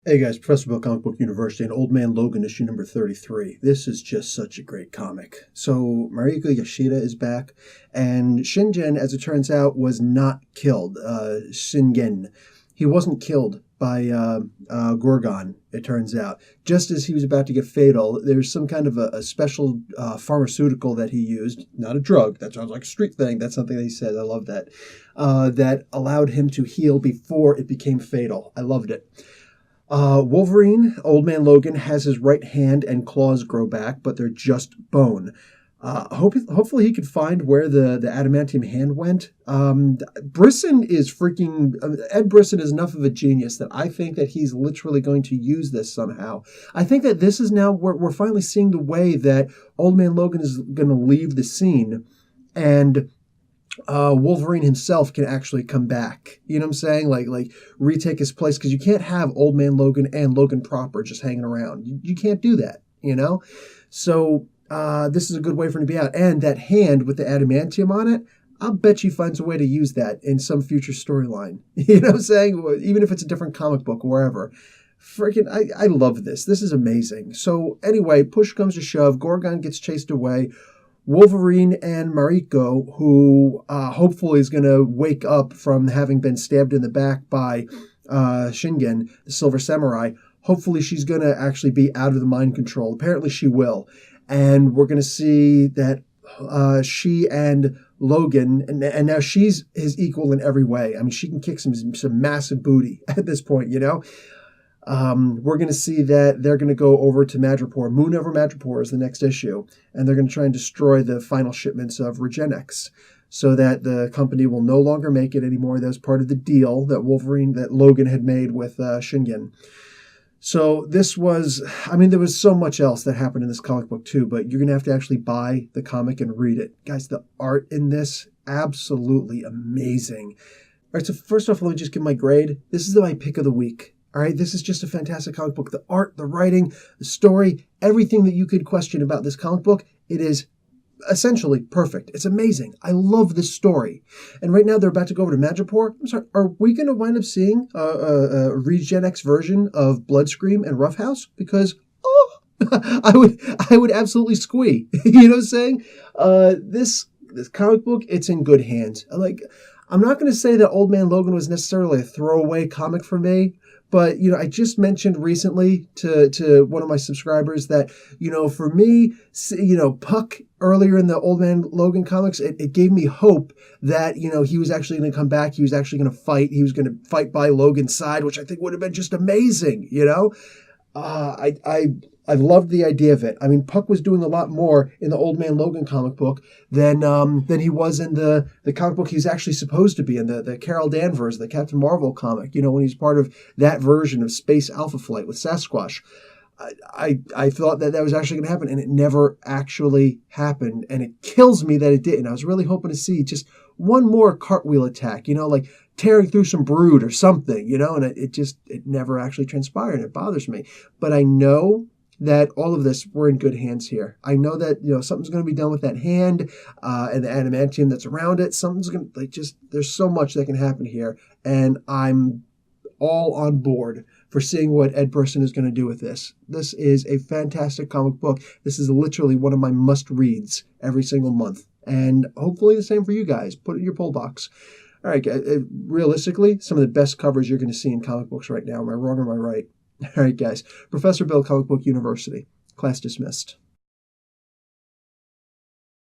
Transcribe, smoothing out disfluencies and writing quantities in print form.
Hey guys, Professor Bill, Comic Book University, and Old Man Logan, issue number 33. This is just such a great comic. So, Mariko Yashida is back, and Shingen, as it turns out, was not killed. Shingen. He wasn't killed by Gorgon, it turns out. Just as he was about to get fatal, there's some kind of a special pharmaceutical that he used, not a drug, that sounds like a street thing, that's something that he said, I love that, that allowed him to heal before it became fatal. I loved it. Wolverine, Old Man Logan, has his right hand and claws grow back, but they're just bone. Hopefully he can find where the adamantium hand went. Brisson is freaking... Ed Brisson is enough of a genius that I think that he's literally going to use this somehow. I think that this is now... We're finally seeing the way that Old Man Logan is going to leave the scene, and... Wolverine himself can actually come back. You know what I'm saying? Like retake his place, because you can't have Old Man Logan and Logan proper just hanging around. You can't do that, you know? So this is a good way for him to be out. And that hand with the adamantium on it, I'll bet he finds a way to use that in some future storyline. You know what I'm saying? Even if it's a different comic book, wherever. Freaking, I love this. This is amazing. So anyway, push comes to shove. Gorgon gets chased away. Wolverine and Mariko, who hopefully is going to wake up from having been stabbed in the back by Shingen, the Silver Samurai. Hopefully she's going to actually be out of the mind control. Apparently she will. And we're going to see that she and Logan, and now she's his equal in every way. I mean, she can kick some massive booty at this point, you know? We're going to see that they're going to go over to Madripoor. Moon over Madripoor is the next issue. And they're going to try and destroy the final shipments of Regenex so that the company will no longer make it anymore. That was part of the deal that Logan had made with Shingen. So this was, I mean, there was so much else that happened in this comic book too, but you're going to have to actually buy the comic and read it. Guys, the art in this, absolutely amazing. All right, so first off, let me just give my grade. This is my pick of the week. All right, this is just a fantastic comic book. The art, the writing, the story, everything that you could question about this comic book, it is essentially perfect. It's amazing. I love this story. And right now they're about to go over to Madripoor. I'm sorry, are we going to wind up seeing a Regenex version of Bloodscream and Roughhouse? Because, I would absolutely squee. You know what I'm saying? This comic book, it's in good hands. I'm not going to say that Old Man Logan was necessarily a throwaway comic for me. But, you know, I just mentioned recently to one of my subscribers that, you know, for me, you know, Puck earlier in the Old Man Logan comics, it gave me hope that, you know, he was actually going to come back. He was actually going to fight. He was going to fight by Logan's side, which I think would have been just amazing, you know. I loved the idea of it. I mean, Puck was doing a lot more in the Old Man Logan comic book than he was in the comic book he's actually supposed to be in, the Carol Danvers, the Captain Marvel comic, you know, when he's part of that version of Space Alpha Flight with Sasquatch. I thought that was actually going to happen, and it never actually happened, and it kills me that it didn't. I was really hoping to see just one more cartwheel attack, you know, like tearing through some brood or something, you know, and it never actually transpired, and it bothers me. But I know that all of this, we're in good hands here. I know that, you know, something's going to be done with that hand and the adamantium that's around it. Something's going to, there's so much that can happen here. And I'm all on board for seeing what Ed Brisson is going to do with this. This is a fantastic comic book. This is literally one of my must-reads every single month. And hopefully the same for you guys. Put it in your pull box. All right, realistically, some of the best covers you're going to see in comic books right now. Am I wrong or am I right? All right, guys. Professor Bill, Comic Book University. Class dismissed.